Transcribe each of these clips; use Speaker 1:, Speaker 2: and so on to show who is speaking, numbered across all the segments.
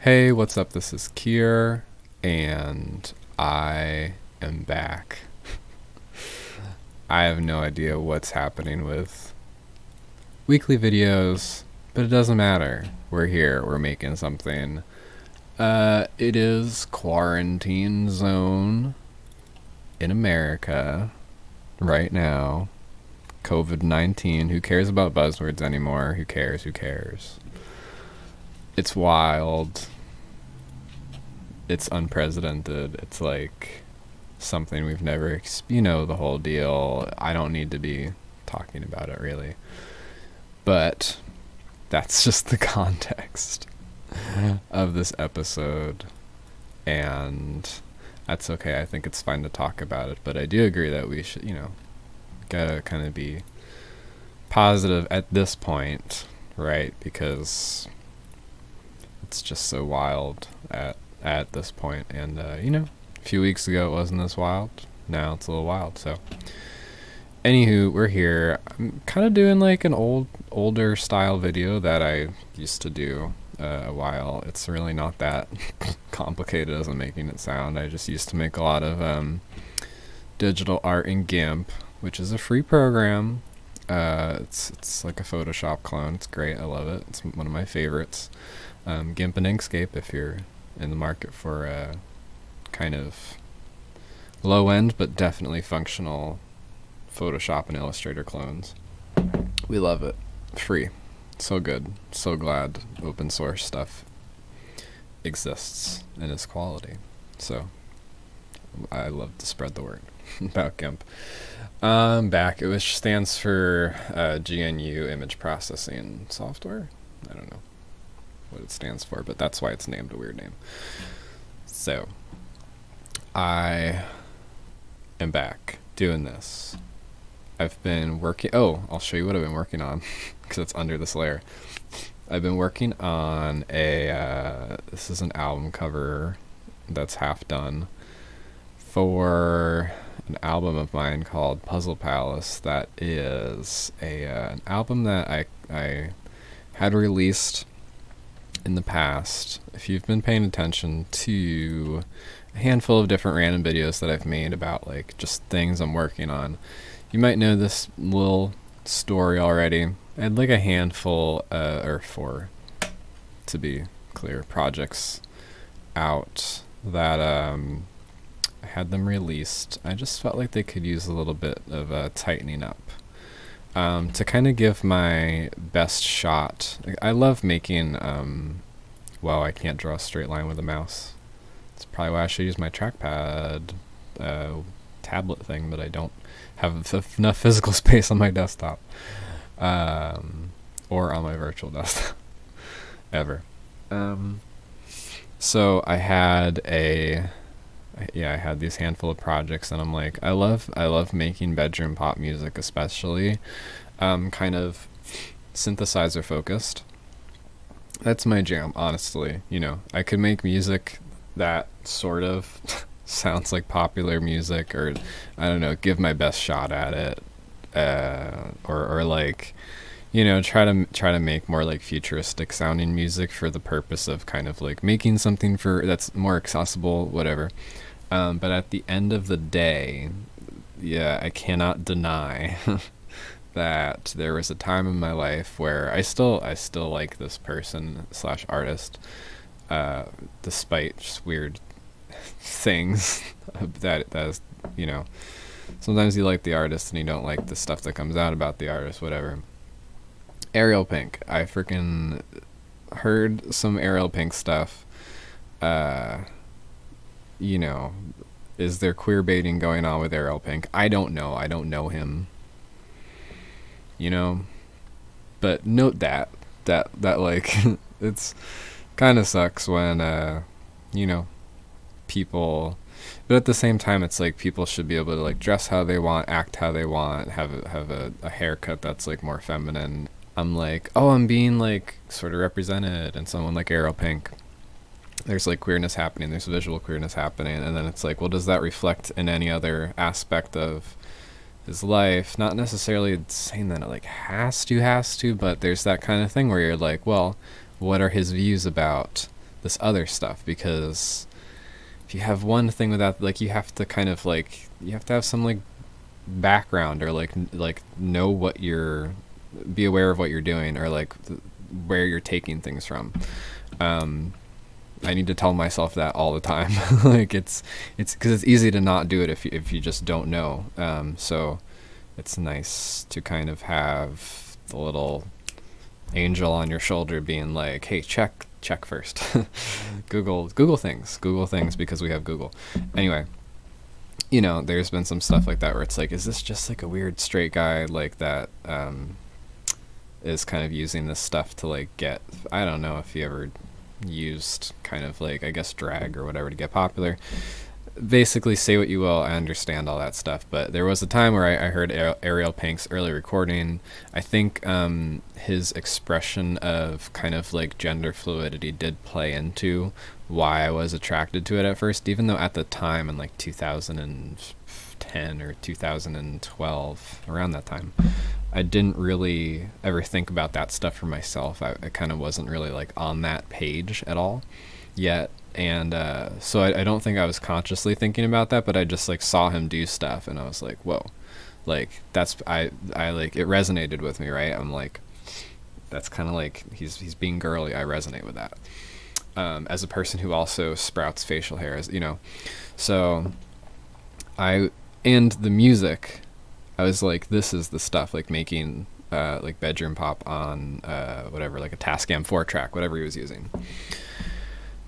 Speaker 1: Hey, what's up? This is Kier, and I am back. I have no idea what's happening with weekly videos, but it doesn't matter. We're here, we're making something. It is quarantine zone in America right now. COVID-19. Who cares about buzzwords anymore? Who cares? Who cares? It's wild. It's unprecedented. It's like something we've never, the whole deal. I don't need to be talking about it really. But that's just the context of this episode. And that's okay. I think it's fine to talk about it. But I do agree that we should, gotta kind of be positive at this point, right? Because it's just so wild at this point. And a few weeks ago it wasn't this wild. Now it's a little wild. So anywho, we're here. I'm kind of doing like an older style video that I used to do a while. It's really not that complicated as I'm making it sound. I just used to make a lot of digital art in GIMP, which is a free program. It's like a Photoshop clone. It's great. I love it. It's one of my favorites. GIMP and Inkscape if you're in the market for kind of low end but definitely functional Photoshop and Illustrator clones. We love it. Free. So good. So glad open source stuff exists and is quality. So I love to spread the word about GIMP. Back. It stands for GNU Image Processing Software. I don't know what it stands for, but that's why it's named a weird name. So I am back doing this. I've been working, I'll show you what I've been working on because it's under this layer. I've been working on this is an album cover that's half done for an album of mine called Puzzle Palace. That is an album that I had released in the past. If you've been paying attention to a handful of different random videos that I've made about like just things I'm working on, you might know this little story already. I had like a handful, or 4 to be clear, projects out that I had them released. I just felt like they could use a little bit of tightening up. To kind of give my best shot. I love making, well, I can't draw a straight line with a mouse. That's probably why I should use my trackpad tablet thing, but I don't have enough physical space on my desktop. Or on my virtual desktop. Ever. So I had I had these handful of projects, and I'm like, I love making bedroom pop music, especially kind of synthesizer focused. That's my jam, honestly. I could make music that sort of sounds like popular music, or I don't know, give my best shot at it, or like, try to make more like futuristic sounding music for the purpose of kind of like making something that's more accessible, whatever. But at the end of the day, yeah, I cannot deny that there was a time in my life where I still like this person / artist, despite just weird things that is, sometimes you like the artist and you don't like the stuff that comes out about the artist, whatever. Ariel Pink. I freaking heard some Ariel Pink stuff. Is there queer baiting going on with Ariel Pink? I don't know. I don't know him. But note that like it's kind of sucks when people, but at the same time it's like people should be able to like dress how they want, act how they want, have a haircut that's like more feminine. I'm like, I'm being like sort of represented, and someone like Ariel Pink, there's like queerness happening, there's visual queerness happening, and then it's like, well, does that reflect in any other aspect of his life? Not necessarily saying that it like has to, but there's that kind of thing where you're like, well, what are his views about this other stuff, because if you have one thing without, like, you have to kind of like, you have to have some like background, or like know what you're, be aware of what you're doing, or like where you're taking things from. I need to tell myself that all the time. Like it's because it's easy to not do it if you just don't know. So it's nice to kind of have the little angel on your shoulder being like, hey, check first. Google things because we have Google. Anyway, you know, there's been some stuff like that where it's like, is this just like a weird straight guy like that is kind of using this stuff to like get, I don't know if you ever used kind of like, I guess, drag or whatever to get popular. Basically, say what you will, I understand all that stuff, but there was a time where I heard Ariel Pink's early recording. I think his expression of kind of like gender fluidity did play into why I was attracted to it at first, even though at the time in like 2010 or 2012, around that time, I didn't really ever think about that stuff for myself. I kind of wasn't really like on that page at all yet. And so I don't think I was consciously thinking about that, but I just like saw him do stuff and I was like, whoa, like that's, I like, it resonated with me, right? I'm like, that's kind of like, he's being girly. I resonate with that. As a person who also sprouts facial hair, as you know. So and the music, I was like, this is the stuff, like making like bedroom pop on whatever, like a Tascam 4-track, whatever he was using.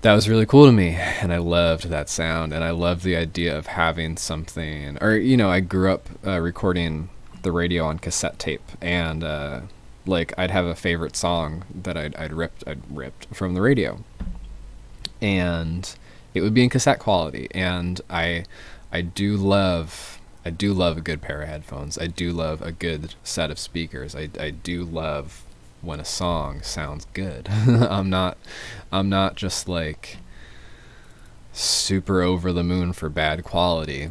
Speaker 1: That was really cool to me, and I loved that sound, and I loved the idea of having something, or, you know, I grew up recording the radio on cassette tape, and like I'd have a favorite song that I'd ripped from the radio, and it would be in cassette quality, and I do love a good pair of headphones. I do love a good set of speakers. I do love when a song sounds good. I'm not just like super over the moon for bad quality,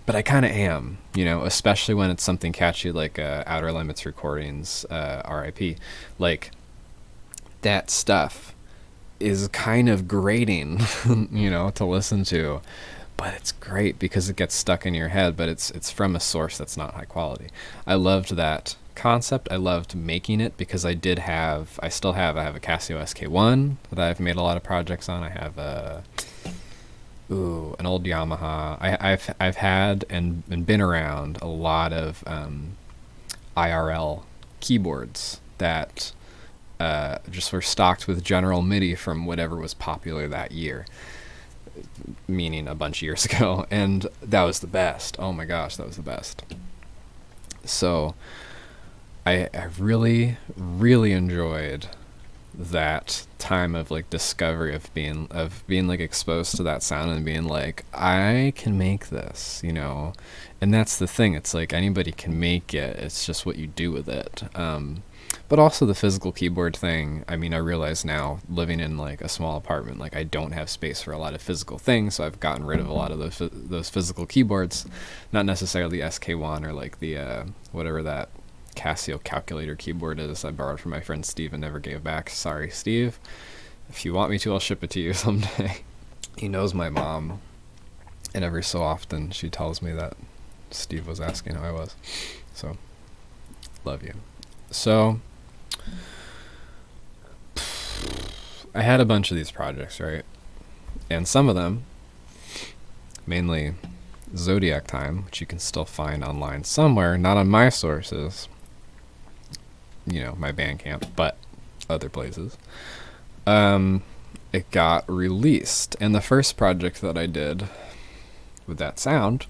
Speaker 1: but I kind of am, you know, especially when it's something catchy like Outer Limits Recordings, RIP. Like, that stuff is kind of grating, you know, to listen to, but it's great because it gets stuck in your head, but it's from a source that's not high quality. I loved that concept. I loved making it because I have a Casio SK1 that I've made a lot of projects on. I have an old Yamaha. I've had and been around a lot of IRL keyboards that just were stocked with General MIDI from whatever was popular that year, meaning a bunch of years ago, and that was the best. Oh my gosh, that was the best. So I really, really enjoyed that time of like discovery, of being like exposed to that sound and being like, I can make this, you know. And that's the thing, it's like anybody can make it, it's just what you do with it. But also the physical keyboard thing, I mean, I realize now, living in like a small apartment, like I don't have space for a lot of physical things, so I've gotten rid of a lot of those physical keyboards. Not necessarily the SK1 or like the whatever that Casio calculator keyboard is I borrowed from my friend Steve and never gave back. Sorry, Steve. If you want me to, I'll ship it to you someday. He knows my mom, and every so often she tells me that Steve was asking how I was. So, love you. So, I had a bunch of these projects, right? And some of them, mainly Zodiac Time, which you can still find online somewhere, not on my sources, you know, my Bandcamp, but other places. It got released, and the first project that I did with that sound,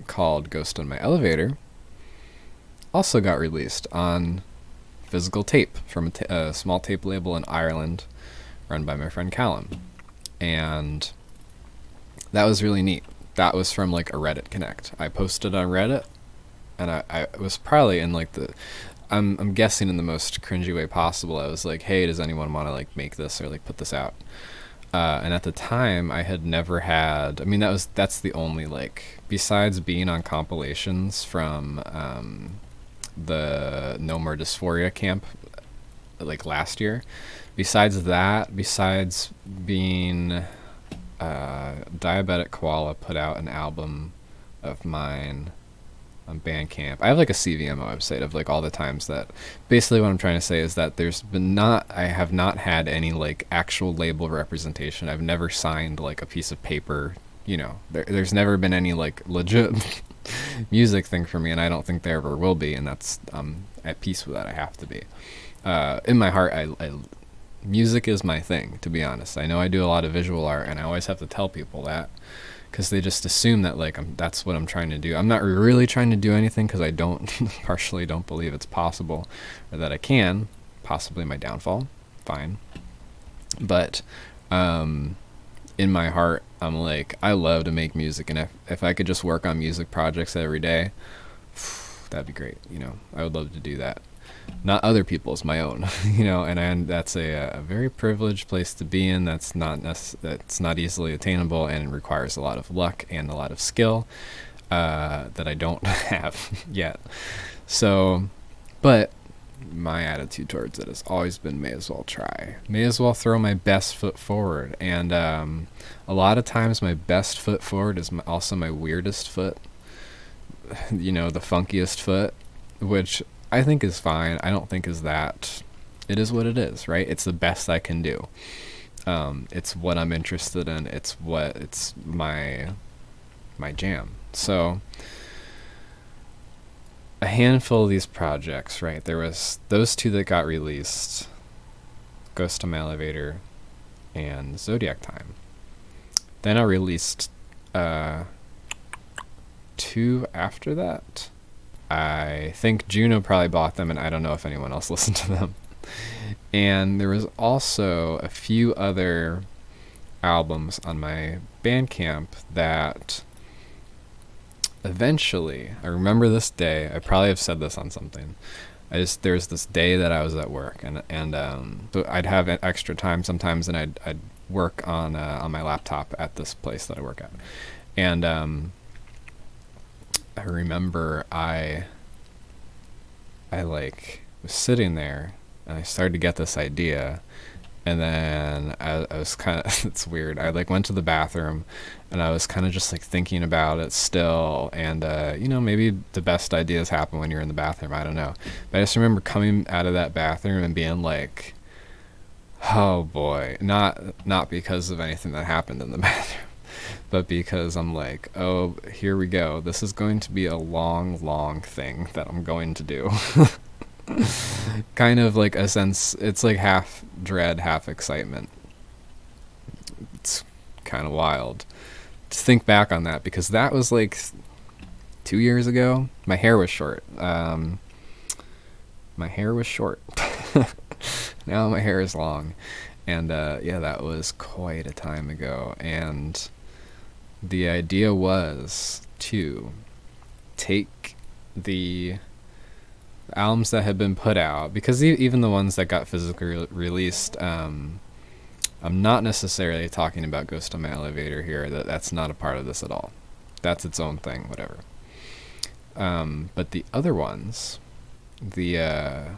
Speaker 1: called Ghost in My Elevator, also got released on physical tape from a small tape label in Ireland run by my friend Callum, and that was really neat. That was from like a Reddit Connect. I posted on Reddit, and I was probably in like I'm guessing in the most cringy way possible. I was like, hey, does anyone want to like make this or like put this out? And at the time I had never had, I mean, that's the only, like, besides being on compilations from the No More Dysphoria camp like last year. Besides that, besides being Diabetic Koala put out an album of mine on Bandcamp. I have like a CVM website of like all the times that, basically what I'm trying to say is that I have not had any like actual label representation. I've never signed like a piece of paper, you know, there's never been any like legit music thing for me, and I don't think there ever will be, and that's at peace with that. I have to be. In my heart, music is my thing, to be honest. I know I do a lot of visual art, and I always have to tell people that, because they just assume that like that's what I'm trying to do. I'm not really trying to do anything, because I partially don't believe it's possible, or that I can. Possibly my downfall. Fine. But in my heart, I'm like, I love to make music, and if I could just work on music projects every day, that'd be great. You know, I would love to do that. Not other people's, my own. You know, and that's a very privileged place to be in. That's not easily attainable, and it requires a lot of luck and a lot of skill that I don't have yet. So, but my attitude towards it has always been, may as well try. May as well throw my best foot forward. And a lot of times my best foot forward is also my weirdest foot. You know, the funkiest foot, which I think is fine. I don't think is that. It is what it is, right? It's the best I can do. It's what I'm interested in. It's my jam. So a handful of these projects, right? There was those two that got released, Ghost in My Elevator and Zodiac Time. Then I released two after that. I think Juno probably bought them, and I don't know if anyone else listened to them. And there was also a few other albums on my Bandcamp that eventually, I remember this day, I probably have said this on something. There's this day that I was at work, and so I'd have extra time sometimes, and I'd work on my laptop at this place that I work at. And I remember I like was sitting there, and I started to get this idea, and then I was kind of, it's weird, I like went to the bathroom, and I was kind of just like thinking about it still, and you know, maybe the best ideas happen when you're in the bathroom, I don't know, but I just remember coming out of that bathroom and being like, oh boy, not because of anything that happened in the bathroom, but because I'm like, oh, here we go, this is going to be a long thing that I'm going to do. Kind of like a sense, it's like half dread, half excitement. It's kind of wild to think back on that, because that was like 2 years ago. My hair was short. My hair was short. Now my hair is long. And yeah, that was quite a time ago. And the idea was to take the albums that had been put out, because even the ones that got physically released, I'm not necessarily talking about Ghost in My Elevator here. That's not a part of this at all. That's its own thing, whatever. But the other ones, the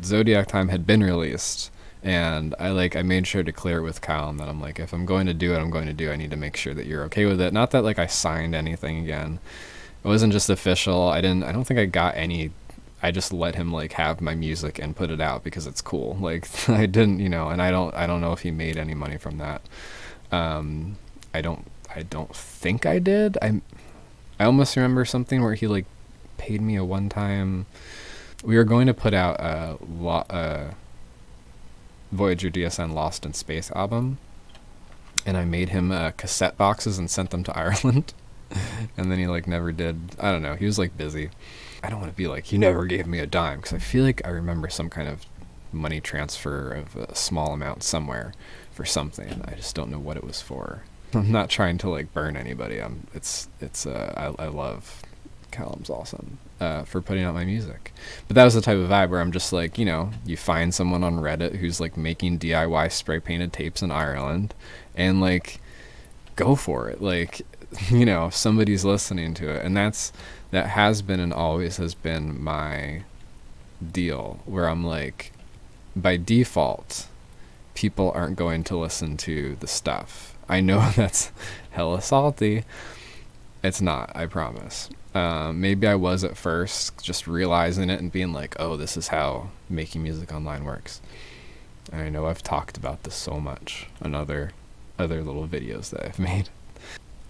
Speaker 1: Zodiac Time had been released, and I made sure to clear it with Colin that I'm like, if I'm going to do it, I'm going to do it. I need to make sure that you're okay with it. Not that like I signed anything again. It wasn't just official. I don't think I got any. I just let him like have my music and put it out because it's cool. Like I didn't, you know, and I don't know if he made any money from that. I don't think I did. I almost remember something where he like paid me a one-time. We were going to put out a Voyager DSN Lost in Space album, and I made him cassette boxes and sent them to Ireland. And then he like never did. I don't know, he was like busy. I don't want to be like, he never gave me a dime, because I feel like I remember some kind of money transfer of a small amount somewhere for something. I just don't know what it was for. I'm not trying to like burn anybody. I love Callum's awesome for putting out my music. But that was the type of vibe where I'm just like, you know, you find someone on Reddit who's like making DIY spray painted tapes in Ireland, and like go for it. Like, you know, somebody's listening to it, and that has been and always has been my deal where I'm like, by default, people aren't going to listen to the stuff. I know that's hella salty. It's not, I promise. Maybe I was at first, just realizing it and being like, oh, this is how making music online works. And I know I've talked about this so much on other little videos that I've made.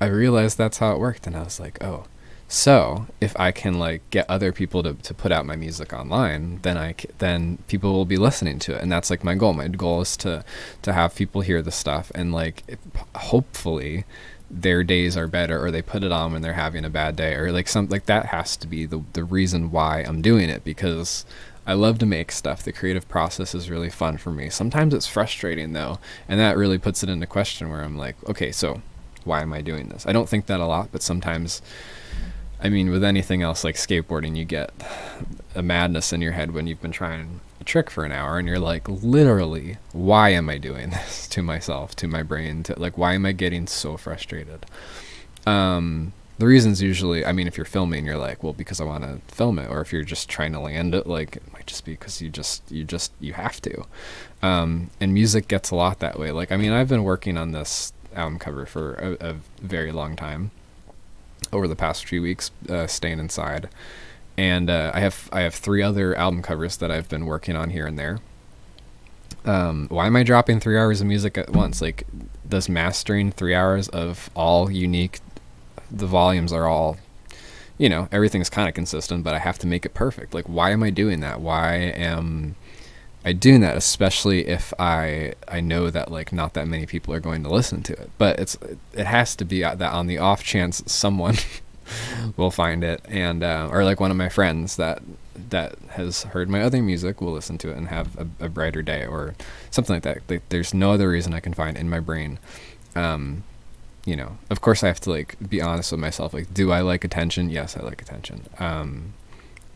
Speaker 1: I realized that's how it worked, and I was like, oh, so if I can like get other people to put out my music online, then people will be listening to it, and that's like my goal. My goal is to have people hear the stuff, and like hopefully their days are better, or they put it on when they're having a bad day, or like something like that. Has to be the reason why I'm doing it, because I love to make stuff. The creative process is really fun for me. Sometimes it's frustrating though, and that really puts it into question where I'm like, okay, so why am I doing this? I don't think that a lot, but sometimes, I mean, with anything else like skateboarding, you get a madness in your head when you've been trying a trick for an hour and you're like, literally, why am I doing this to myself, to my brain, to like, why am I getting so frustrated? The reason's usually, I mean, if you're filming, you're like, well, because I want to film it. Or if you're just trying to land it, like, it might just be because you have to. And music gets a lot that way. Like, I mean, I've been working on this album cover for a very long time, over the past few weeks, staying inside. And I have 3 other album covers that I've been working on here and there. Why am I dropping 3 hours of music at once? Like, does mastering 3 hours of all unique, the volumes are all, you know, everything's kind of consistent, but I have to make it perfect. Like, why am I doing that? Why am I doing that? Especially if I know that like not that many people are going to listen to it, but it has to be that on the off chance someone will find it, and or like one of my friends that has heard my other music will listen to it and have a brighter day or something like that. Like, there's no other reason I can find in my brain. You know, of course I have to like be honest with myself. Like, do I like attention? Yes, I like attention.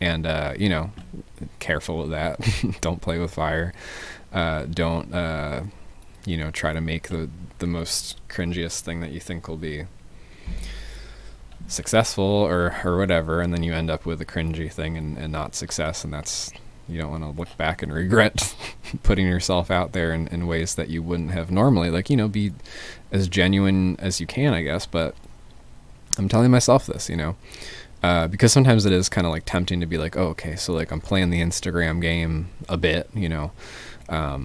Speaker 1: And you know, careful with that. Don't play with fire. Don't you know, try to make the most cringiest thing that you think will be successful or whatever, and then you end up with a cringy thing and not success, and that's, you don't want to look back and regret putting yourself out there in ways that you wouldn't have normally. Like, you know, be as genuine as you can, I guess, but I'm telling myself this, you know, because sometimes it is kind of like tempting to be like, oh, okay, so like I'm playing the Instagram game a bit, you know, how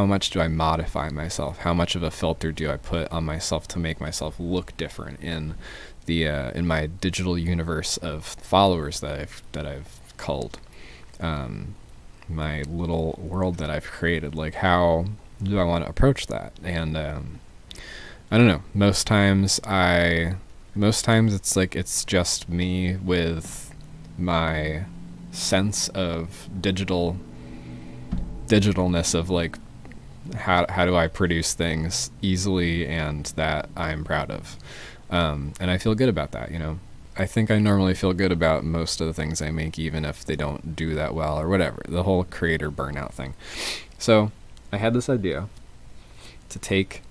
Speaker 1: much do I modify myself? How much of a filter do I put on myself to make myself look different in the in my digital universe of followers that I've culled, my little world that I've created? Like, how do I want to approach that? And I don't know. Most times it's like it's just me with my sense of digitalness of like how do I produce things easily and that I'm proud of, and I feel good about that, you know. I think I normally feel good about most of the things I make, even if they don't do that well or whatever, the whole creator burnout thing. So I had this idea to take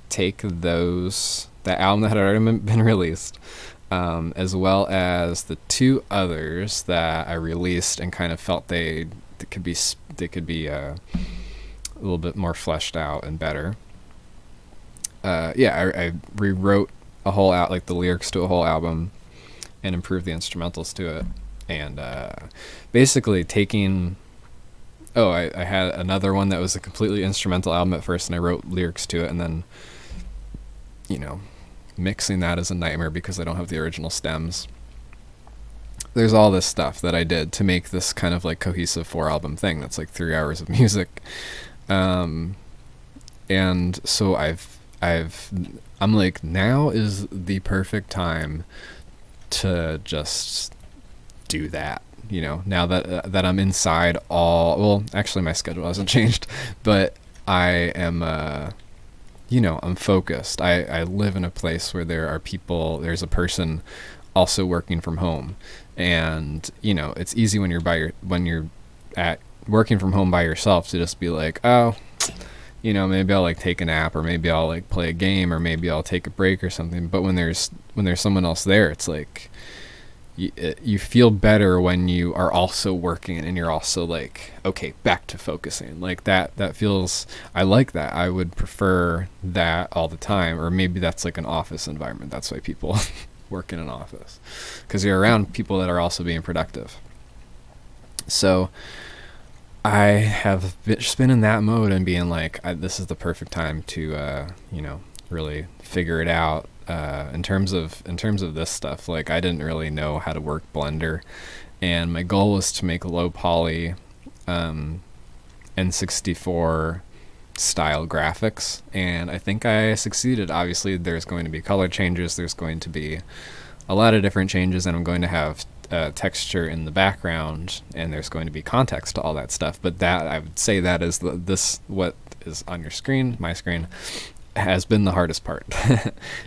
Speaker 1: that album that had already been released, as well as the 2 others that I released and kind of felt they could be a little bit more fleshed out and better. I rewrote a whole like the lyrics to a whole album and improved the instrumentals to it, and basically taking. Oh, I had another one that was a completely instrumental album at first, and I wrote lyrics to it, and then, you know, mixing that is a nightmare because I don't have the original stems. There's all this stuff that I did to make this kind of like cohesive 4-album thing that's like 3 hours of music, and so I'm like, now is the perfect time to just do that. You know, now that I'm inside well, actually my schedule hasn't changed, but I am, you know, I'm focused. I live in a place where there's a person also working from home, and, you know, it's easy when you're at working from home by yourself to just be like, oh, you know, maybe I'll like take a nap, or maybe I'll like play a game, or maybe I'll take a break or something. But when there's someone else there, it's like, you feel better when you are also working and you're also like, okay, back to focusing. Like that feels, I like that. I would prefer that all the time. Or maybe that's like an office environment. That's why people work in an office, because you're around people that are also being productive. So I have just been in that mode and being like, this is the perfect time to, really figure it out. In terms of this stuff, like I didn't really know how to work Blender, and my goal was to make low poly N64 style graphics, and I think I succeeded. Obviously there's going to be color changes, there's going to be a lot of different changes, and I'm going to have texture in the background, and there's going to be context to all that stuff. But that, I would say, that is what is on your screen, my screen, has been the hardest part.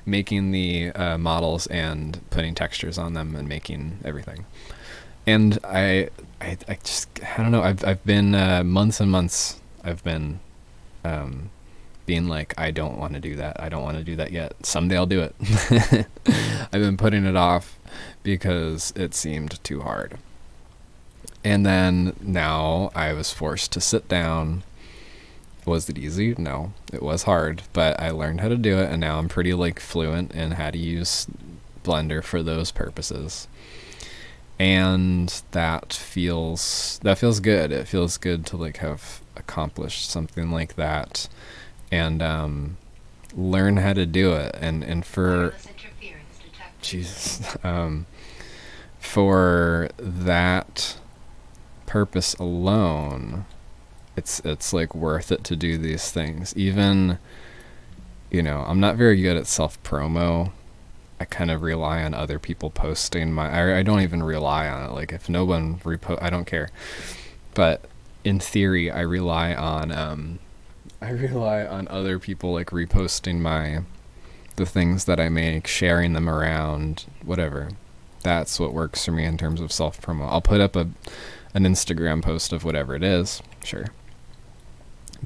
Speaker 1: Making the models and putting textures on them and making everything. And I don't know, I've been months and months, I've been being like, I don't want to do that, I don't want to do that yet, someday I'll do it. I've been putting it off because it seemed too hard. And then now I was forced to sit down. Was it easy? No, it was hard, but I learned how to do it, and now I'm pretty like fluent in how to use Blender for those purposes. And that feels good. It feels good to like have accomplished something like that, and learn how to do it. And for Jesus, for that purpose alone, it's like worth it to do these things. Even, I'm not very good at self-promo. I kind of rely on other people posting I don't even rely on it. Like if no one I don't care. But in theory, I rely on other people like reposting the things that I make, sharing them around, whatever. That's what works for me in terms of self-promo. I'll put up an Instagram post of whatever it is, sure.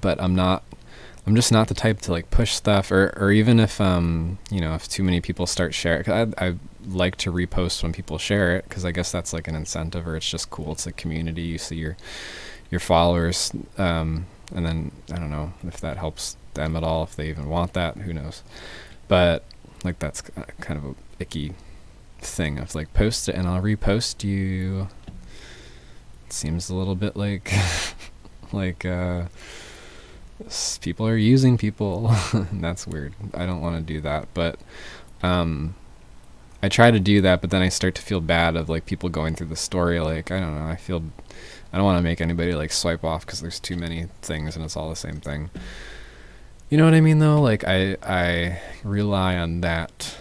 Speaker 1: But I'm just not the type to like push stuff, or even if if too many people start sharing. I like to repost when people share it, because I guess that's like an incentive, or it's just cool. It's a community. You see your followers, and then I don't know if that helps them at all, if they even want that. Who knows? But like that's kind of a icky thing of like, post it and I'll repost you. It seems a little bit like people are using people. And that's weird. I don't want to do that, but I try to do that, but then I start to feel bad of like people going through the story. Like, I don't know, I don't want to make anybody like swipe off because there's too many things and it's all the same thing. You know what I mean though? Like I rely on that.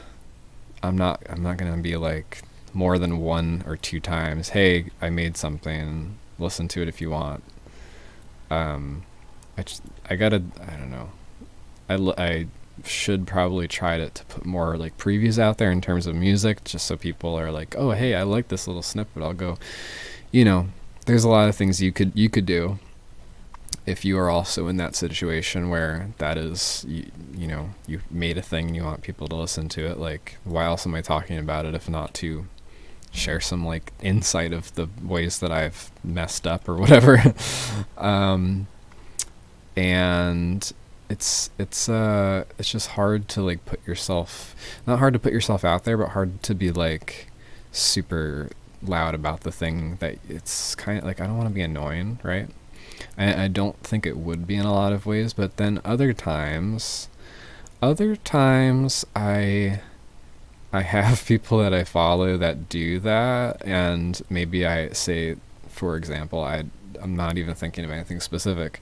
Speaker 1: I'm not gonna be like more than 1 or 2 times, hey, I made something, listen to it if you want. I don't know. I should probably try to put more like previews out there in terms of music, just so people are like, oh, hey, I like this little snippet. I'll go, there's a lot of things you could do if you are also in that situation where that is, you made a thing and you want people to listen to it. Like, why else am I talking about it if not to share some like insight of the ways that I've messed up or whatever. And it's just hard to like not hard to put yourself out there, but hard to be like super loud about the thing that it's kind of like, I don't want to be annoying, right? I don't think it would be in a lot of ways, but then other times I have people that I follow that do that, and maybe I say, for example, I'm not even thinking of anything specific.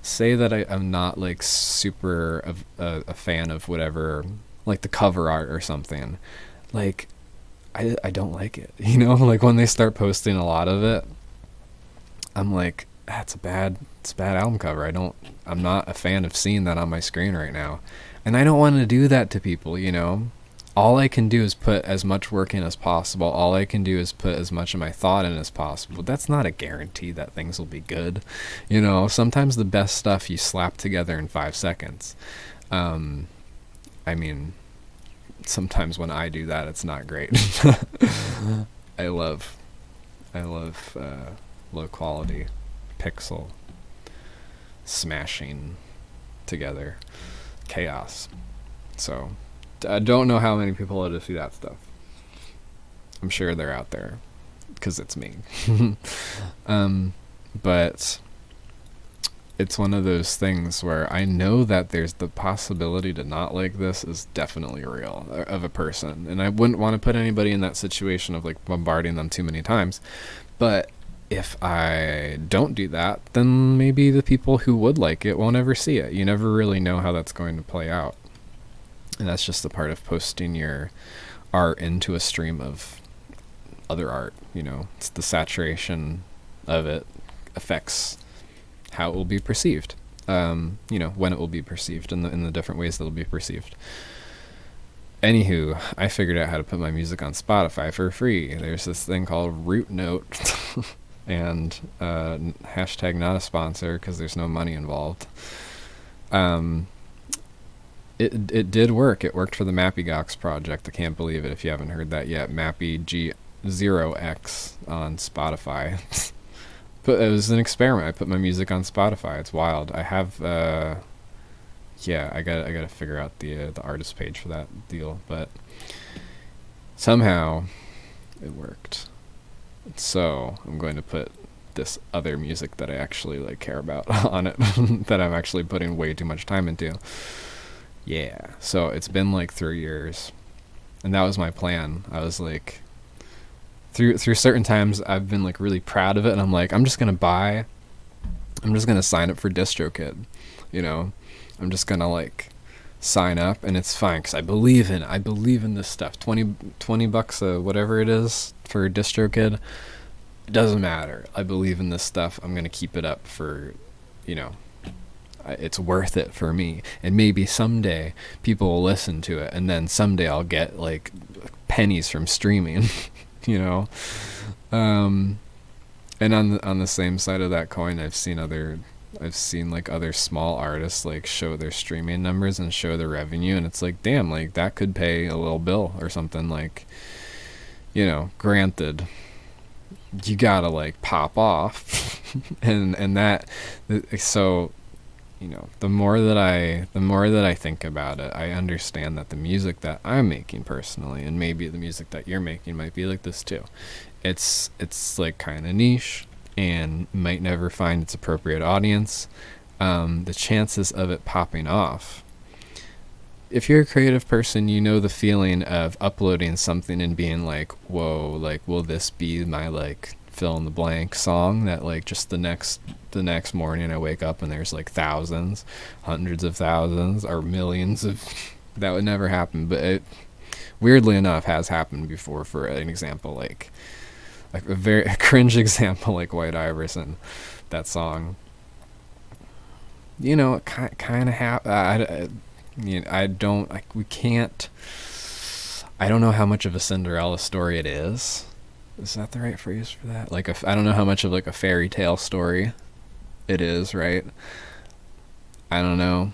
Speaker 1: Say that I'm not like super a fan of whatever, like the cover art or something. Like, I don't like it, like when they start posting a lot of it, I'm like, it's a bad album cover. I'm not a fan of seeing that on my screen right now. And I don't want to do that to people, All I can do is put as much work in as possible. All I can do is put as much of my thought in as possible. That's not a guarantee that things will be good. Sometimes the best stuff you slap together in 5 seconds. I mean, sometimes when I do that, it's not great. I love low quality pixel smashing together chaos. So I don't know how many people are to see that stuff. I'm sure they're out there because it's me. But it's one of those things where I know that there's the possibility to not like this is definitely real of a person, and I wouldn't want to put anybody in that situation of like bombarding them too many times. But if I don't do that, then maybe the people who would like it won't ever see it. You never really know how that's going to play out, and that's just the part of posting your art into a stream of other art. You know, it's the saturation of it affects how it will be perceived, you know, when it will be perceived, in the different ways that it will be perceived. Anywho, I figured out how to put my music on Spotify for free. There's this thing called Root Note, and hashtag not a sponsor because there's no money involved. It did work. It worked for the Mappygox project. I can't believe it if you haven't heard that yet. Mappy G0X on Spotify. But it was an experiment. I put my music on Spotify. It's wild. I have, yeah, I gotta figure out the artist page for that deal. But somehow it worked. So I'm going to put this other music that I actually like care about on it, that I'm actually putting way too much time into. Yeah. So it's been like 3 years, and that was my plan. I was like, through certain times I've been like really proud of it, and I'm like, I'm just gonna sign up for DistroKid, you know. I'm just gonna like sign up, and it's fine because I believe in this stuff. 20 bucks whatever it is for DistroKid, it doesn't matter. I believe in this stuff. I'm gonna keep it up for, you know, it's worth it for me, and maybe someday people will listen to it, and then someday I'll get like pennies from streaming. You know, and on the same side of that coin, I've seen like other small artists like show their streaming numbers and show their revenue, and it's like, damn, like that could pay a little bill or something. Like, you know, granted, you gotta like pop off, and that, so, you know, the more that I think about it, I understand that the music that I'm making personally, and maybe the music that you're making, might be like this too. It's like kind of niche and might never find its appropriate audience. The chances of it popping off, if you're a creative person, you know the feeling of uploading something and being like, whoa, like, will this be my like fill in the blank song that like just the next morning I wake up and there's like thousands, hundreds of thousands, or millions of that would never happen, but it weirdly enough has happened before. For an example, like a very cringe example, like White Iverson, that song, you know, it kind of happened. You know, I don't know how much of a Cinderella story it is. Is that the right phrase for that? Like, I don't know how much of like a fairy tale story it is, right? I don't know.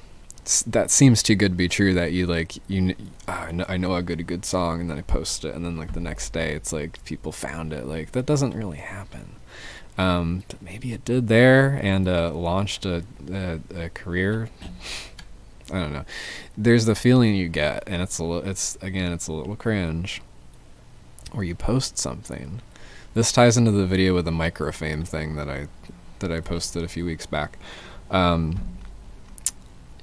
Speaker 1: That seems too good to be true, that you like, I know a good song, and then I post it, and then like the next day it's like people found it. Like, that doesn't really happen. But maybe it did there, and launched a career. I don't know. There's the feeling you get, and it's a little cringe, where you post something. This ties into the video with the microfame thing that I posted a few weeks back.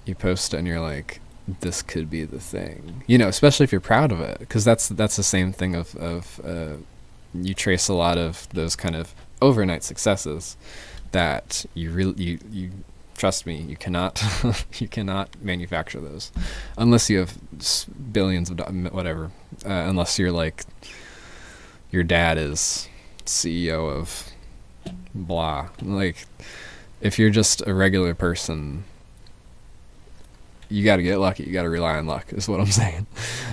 Speaker 1: You post it and you're like, this could be the thing, you know, especially if you're proud of it, because that's the same thing of you trace a lot of those kind of overnight successes that you trust me, you cannot you cannot manufacture those unless you have billions of whatever, unless you're like, your dad is CEO of blah. Like, if you're just a regular person, you got to get lucky. You got to rely on luck, is what I'm saying.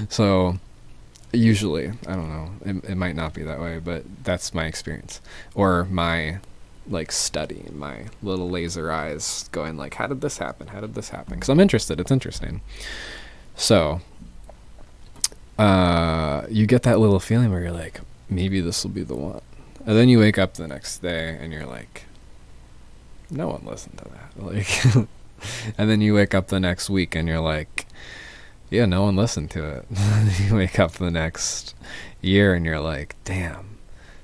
Speaker 1: So usually, I don't know, it might not be that way, but that's my experience, or my like study, my little laser eyes going like, how did this happen? Because I'm interested. It's interesting. So you get that little feeling where you're like, maybe this will be the one. And then you wake up the next day and you're like, no one listened to that. Like, and then you wake up the next week and you're like, yeah, no one listened to it. You wake up the next year and you're like, damn,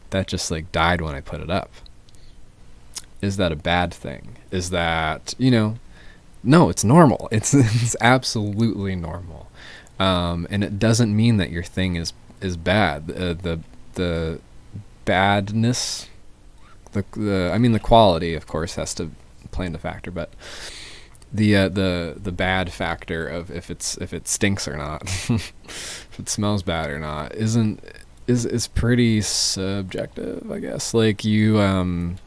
Speaker 1: that just like died when I put it up. Is that a bad thing? Is that, you know, no, it's normal. It's absolutely normal. And it doesn't mean that your thing is bad. The badness, I mean, the quality, of course, has to play into factor, but the bad factor of if it stinks or not, if it smells bad or not, is pretty subjective, I guess. Like, you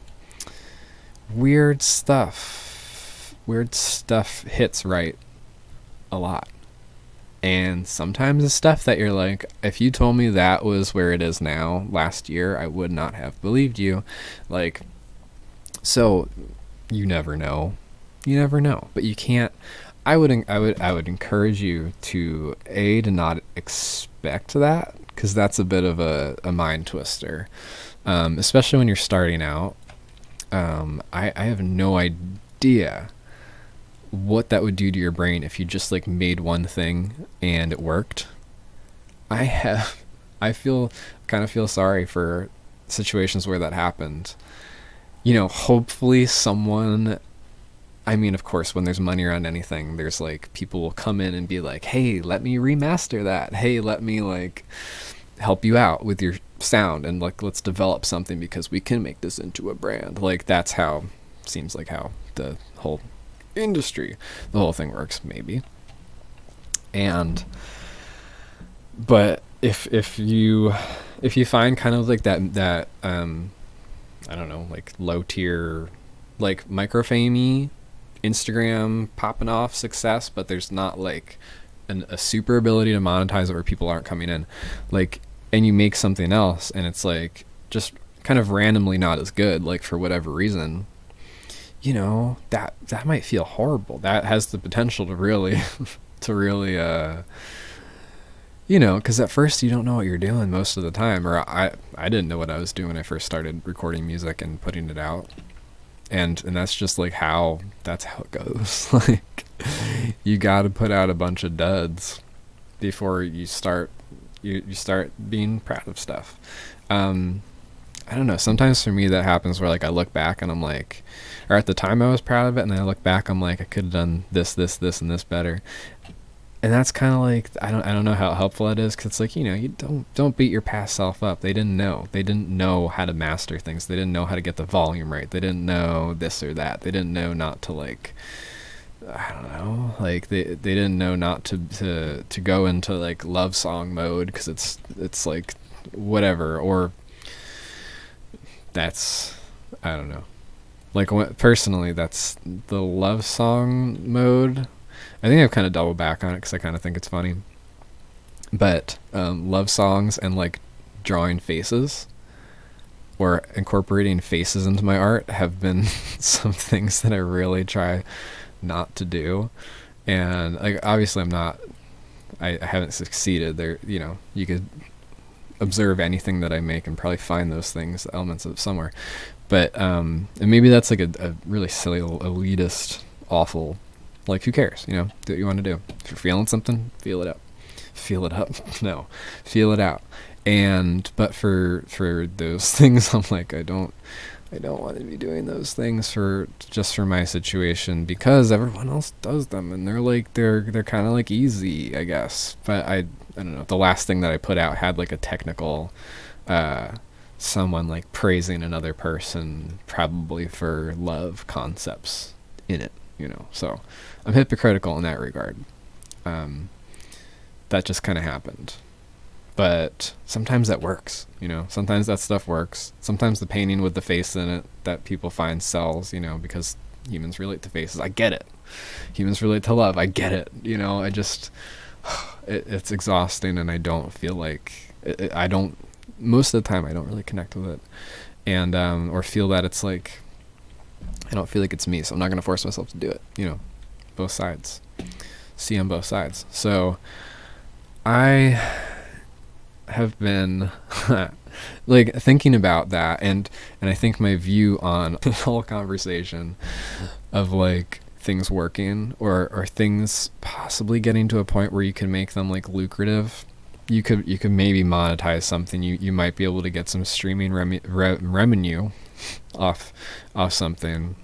Speaker 1: weird stuff hits right a lot. And sometimes it's stuff that you're like, if you told me that was where it is now last year, I would not have believed you. Like, so you never know. You never know. But you can't, I would encourage you to not expect that, because that's a bit of a mind twister. Especially when you're starting out. I have no idea what that would do to your brain if you just like made one thing and it worked. I kind of feel sorry for situations where that happened. You know, hopefully someone, I mean, of course, when there's money around anything, there's like people will come in and be like, hey, let me remaster that. Hey, let me like help you out with your sound, and like, let's develop something because we can make this into a brand. Like, that's how, seems like how the whole industry, the whole thing works, maybe. But if you find kind of like that I don't know, like low tier, like micro famey Instagram popping off success, but there's not like a super ability to monetize it where people aren't coming in, like, and you make something else and it's like just kind of randomly not as good, like for whatever reason, you know, that might feel horrible. That has the potential to really you know, because at first you don't know what you're doing most of the time, or I didn't know what I was doing when I first started recording music and putting it out, and that's just like that's how it goes. Like, you got to put out a bunch of duds before you start being proud of stuff. I don't know, sometimes for me that happens where like I look back and I'm like, or at the time I was proud of it, and then I look back, I'm like, I could have done this and this better. And that's kind of like, I don't know how helpful it is, because it's like, you know, you don't beat your past self up. They didn't know how to master things. They didn't know how to get the volume right. They didn't know this or that. They didn't know not to, like, I don't know, like they didn't know not to go into like love song mode, because it's like whatever, or that's, I don't know, like personally that's the love song mode. I think I've kind of doubled back on it because I kind of think it's funny, but love songs and like drawing faces or incorporating faces into my art have been some things that I really try not to do. And like, obviously I haven't succeeded there. You know, you could observe anything that I make and probably find those things, elements of somewhere. But and maybe that's like a really silly, elitist, awful, like, who cares, you know, do what you want to do. If you're feeling something, feel it up. Feel it up. No, feel it out. But for those things, I'm like, I don't want to be doing those things just for my situation, because everyone else does them, and they're kind of like easy, I guess. But I don't know, the last thing that I put out had like a technical someone like praising another person, probably for love concepts in it, you know. So I'm hypocritical in that regard. That just kind of happened. But sometimes that works, you know. Sometimes that stuff works. Sometimes the painting with the face in it that people find sells, you know, because humans relate to faces. I get it. Humans relate to love. I get it. You know, I just, it's exhausting, and I don't feel like, I don't, most of the time I don't really connect with it. And, or feel that it's like, I don't feel like it's me, so I'm not going to force myself to do it, you know. Both sides. See on both sides. So I have been like thinking about that, and I think my view on the whole conversation of like things working or things possibly getting to a point where you can make them like lucrative. You could maybe monetize something. You might be able to get some streaming revenue off something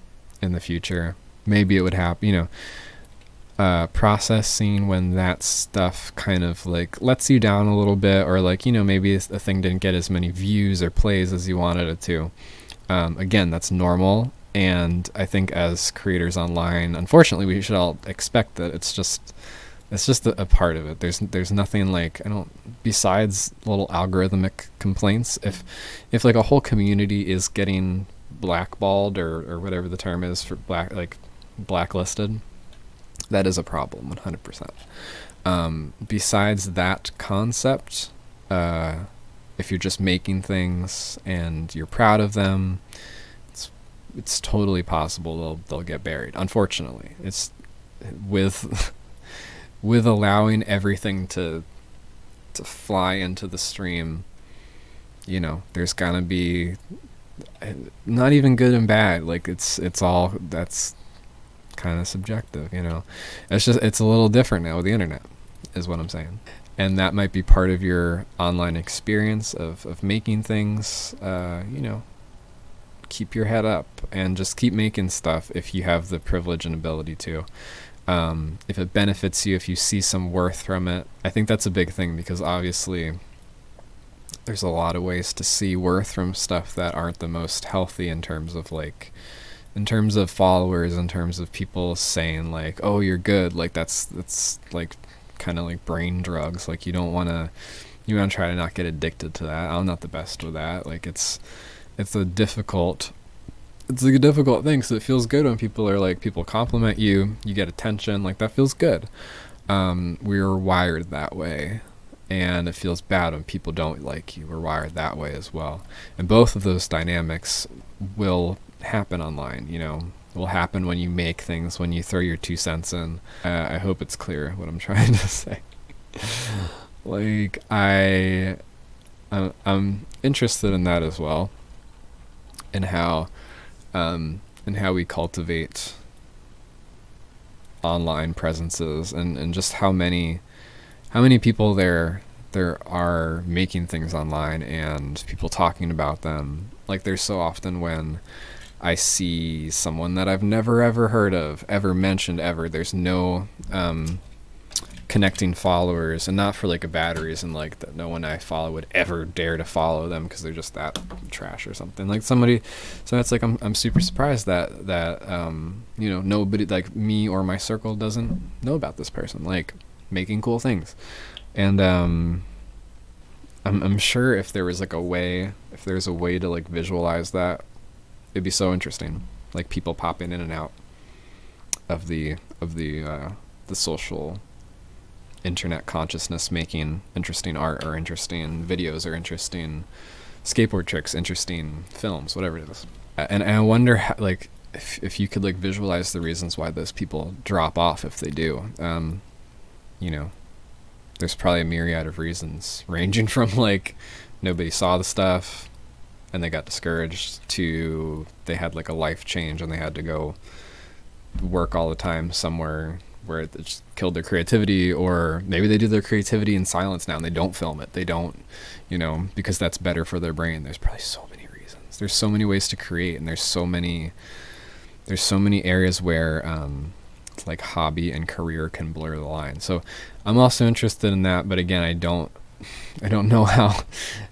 Speaker 1: in the future. Maybe it would happen, you know. Processing when that stuff kind of like lets you down a little bit, or like, you know, maybe a thing didn't get as many views or plays as you wanted it to. Again, that's normal, and I think as creators online, unfortunately, we should all expect that. It's just a part of it. There's nothing like, I don't, besides little algorithmic complaints, if like a whole community is getting blackballed or whatever the term is for blacklisted, that is a problem, 100%. Besides that concept, if you're just making things and you're proud of them, it's totally possible they'll get buried. Unfortunately, it's with allowing everything to fly into the stream, you know, there's gonna be not even good and bad. Like it's all, that's kind of subjective, you know. It's a little different now with the internet, is what I'm saying. And that might be part of your online experience of making things. You know, keep your head up and just keep making stuff if you have the privilege and ability to. If it benefits you, if you see some worth from it. I think that's a big thing, because obviously there's a lot of ways to see worth from stuff that aren't the most healthy in terms of followers, in terms of people saying like, oh, you're good. Like that's like kind of like brain drugs. Like you want to try to not get addicted to that. I'm not the best with that. Like it's a difficult thing, so it feels good when people compliment you, you get attention, like that feels good. We're wired that way, and it feels bad when people don't like you. We're wired that way as well, and both of those dynamics will happen online, you know. Will happen when you make things, when you throw your 2 cents in. I hope it's clear what I'm trying to say. Like I'm interested in that as well, and how we cultivate online presences, and just how many people there are making things online and people talking about them. Like there's so often when I see someone that I've never ever heard of, ever mentioned ever, there's no connecting followers, and not for like a bad reason, like that no one I follow would ever dare to follow them because they're just that trash or something. Like somebody, so it's like I'm super surprised that you know, nobody like me or my circle doesn't know about this person like making cool things. And I'm sure if there was like a way to like visualize that, it'd be so interesting, like people popping in and out of the social internet consciousness, making interesting art or interesting videos or interesting skateboard tricks, interesting films, whatever it is. And I wonder how, like if you could like visualize the reasons why those people drop off if they do. You know, there's probably a myriad of reasons, ranging from like nobody saw the stuff and they got discouraged, to they had like a life change and they had to go work all the time somewhere where it just killed their creativity, or maybe they do their creativity in silence now and they don't film it. They don't, you know, because that's better for their brain. There's probably so many reasons. There's so many ways to create, and there's so many areas where like hobby and career can blur the line. So I'm also interested in that, but again, I don't know how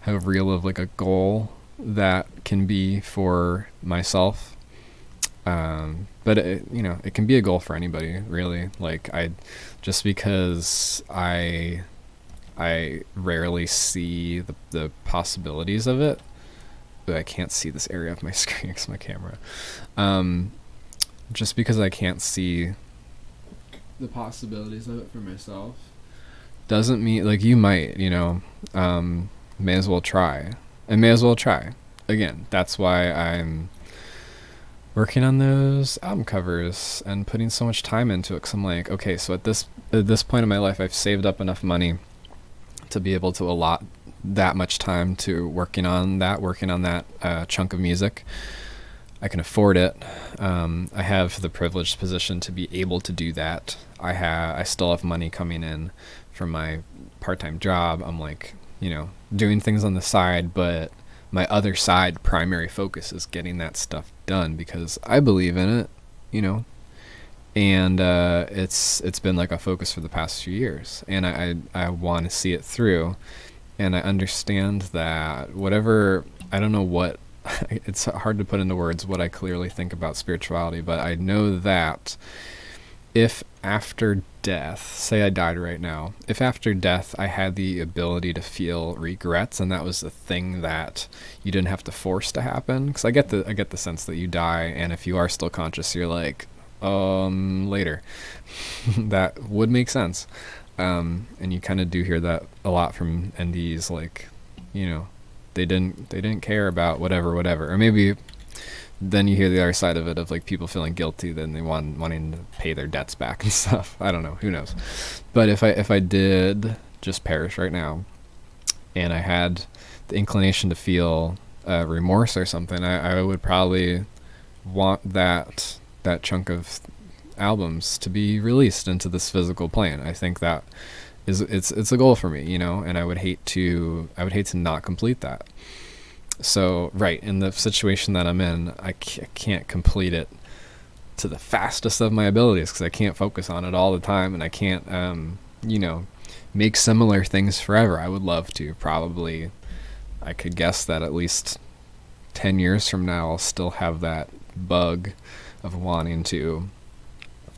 Speaker 1: real of like a goal that can be for myself. But you know, it can be a goal for anybody, really. Like just because I rarely see the possibilities of it, but I can't see this area of my screen because my camera. Just because I can't see the possibilities of it for myself doesn't mean, like, you might, you know, may as well try. Again, that's why I'm working on those album covers and putting so much time into it, because I'm like, okay, so at this point in my life, I've saved up enough money to be able to allot that much time to working on that chunk of music. I can afford it. I have the privileged position to be able to do that. I still have money coming in from my part-time job. I'm like, doing things on the side, but my other side primary focus is getting that stuff done because I believe in it, and it's been like a focus for the past few years, and I want to see it through, and I understand that whatever, I don't know what, it's hard to put into words what I clearly think about spirituality, but I know that if after death, say I died right now, if after death I had the ability to feel regrets, and that was the thing that you didn't have to force to happen, because I get the sense that you die, and if you are still conscious, you're like, later. That would make sense. And you kind of do hear that a lot from NDEs, like, they didn't care about whatever, or maybe then you hear the other side of it of like people feeling guilty, then they wanting to pay their debts back and stuff. I don't know, who knows. But if I did just perish right now, and I had the inclination to feel remorse or something, I would probably want that chunk of albums to be released into this physical plane. I think that it's a goal for me, and I would hate to not complete that. So, right, in the situation that I'm in, I can't complete it to the fastest of my abilities because I can't focus on it all the time, and I can't, make similar things forever. I would love to. Probably, I could guess that at least 10 years from now, I'll still have that bug of wanting to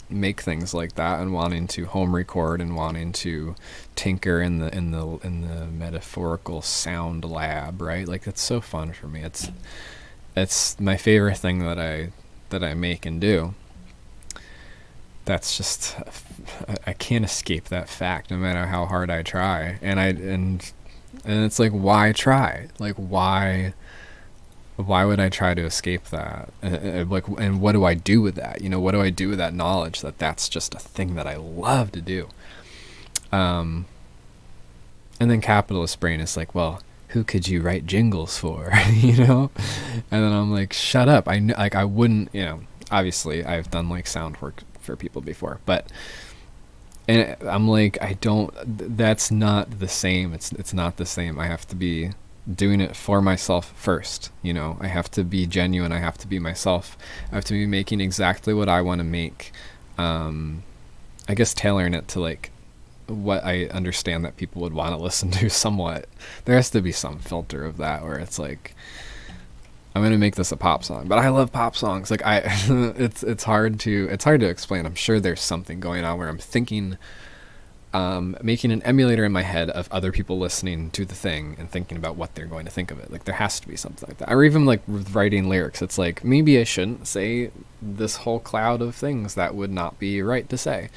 Speaker 1: make things like that, and wanting to home record, and wanting to tinker in the metaphorical sound lab, right? Like, it's so fun for me. It's my favorite thing that I make and do. That's just, I can't escape that fact no matter how hard I try. And it's like, why try? Like, why would I try to escape that? And what do I do with that? What do I do with that knowledge that that's just a thing that I love to do? And then capitalist brain is like, well, who could you write jingles for? And then I'm like, shut up. I wouldn't, obviously I've done like sound work for people before, and I'm like, that's not the same. It's not the same. I have to be doing it for myself first. I have to be genuine. I have to be myself. I have to be making exactly what I want to make. I guess tailoring it to like what I understand that people would want to listen to somewhat. There has to be some filter of that where it's like, I'm going to make this a pop song, but I love pop songs. Like it's hard to explain. I'm sure there's something going on where I'm thinking, making an emulator in my head of other people listening to the thing and thinking about what they're going to think of it. Like, there has to be something like that. Or even like with writing lyrics, it's like, maybe I shouldn't say this whole cloud of things that would not be right to say.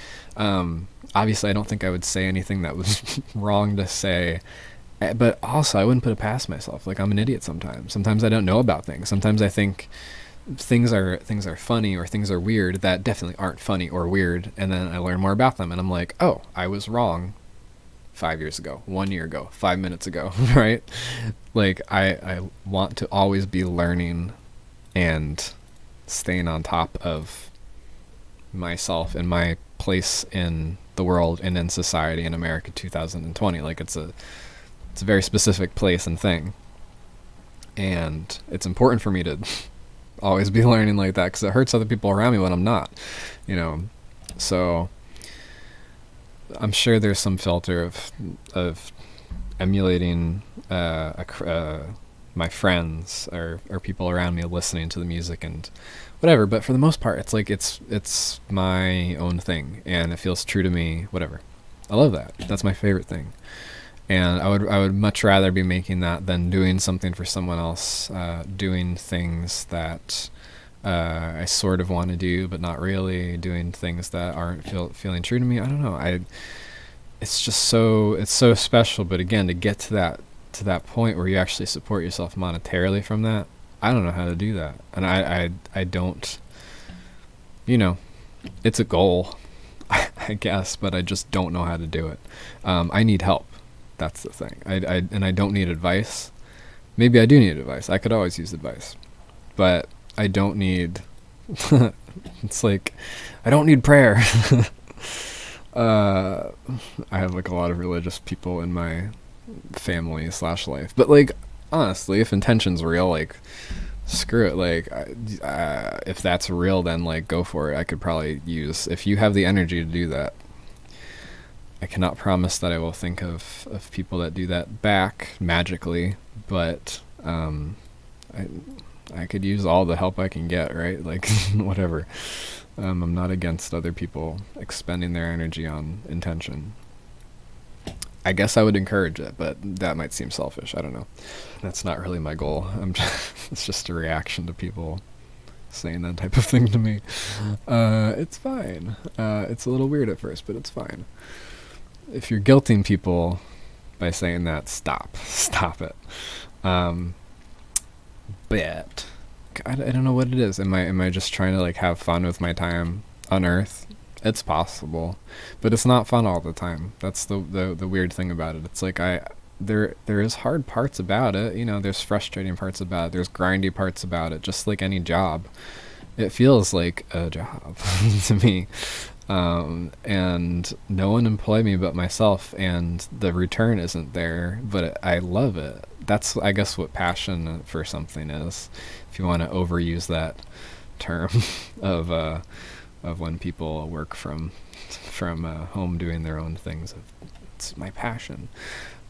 Speaker 1: Obviously I don't think I would say anything that was wrong to say, but also I wouldn't put it past myself. Like, I'm an idiot sometimes. Sometimes I don't know about things. Sometimes I think things are funny or things are weird that definitely aren't funny or weird, and then I learn more about them and I'm like, oh, I was wrong 5 years ago, 1 year ago, 5 minutes ago, right? Like, I want to always be learning and staying on top of myself and my place in the world and in society in America 2020. Like, it's a very specific place and thing, and it's important for me to always be learning like that, because it hurts other people around me when I'm not, so I'm sure there's some filter of emulating my friends or people around me listening to the music and whatever, but for the most part, it's like it's my own thing and it feels true to me. Whatever, I love that. That's my favorite thing. And I would much rather be making that than doing something for someone else, doing things that I sort of want to do, but not really, doing things that aren't feeling true to me. I don't know. It's so special. But again, to get to that point where you actually support yourself monetarily from that, I don't know how to do that. And I don't, it's a goal, I guess, but I just don't know how to do it. I need help. That's the thing. And I don't need advice. Maybe I do need advice. I could always use advice. But I don't need... it's like, I don't need prayer. I have like a lot of religious people in my family / life. But like, honestly, if intention's real, like, screw it. Like, if that's real, then like, go for it. I could probably use... If you have the energy to do that, I cannot promise that I will think of people that do that back magically, but I could use all the help I can get, right? Like, whatever. I'm not against other people expending their energy on intention. I guess I would encourage it, but that might seem selfish. I don't know. That's not really my goal. It's just a reaction to people saying that type of thing to me. It's fine. It's a little weird at first, but it's fine. If you're guilting people by saying that, stop it. But I don't know what it is. Am I just trying to like have fun with my time on Earth? It's possible, but it's not fun all the time. That's the weird thing about it. It's like there is hard parts about it. You know, there's frustrating parts about it. There's grindy parts about it. Just like any job, it feels like a job to me. And no one employed me but myself, and the return isn't there, but I love it. That's, I guess, what passion for something is, if you want to overuse that term of when people work from home doing their own things. It's my passion.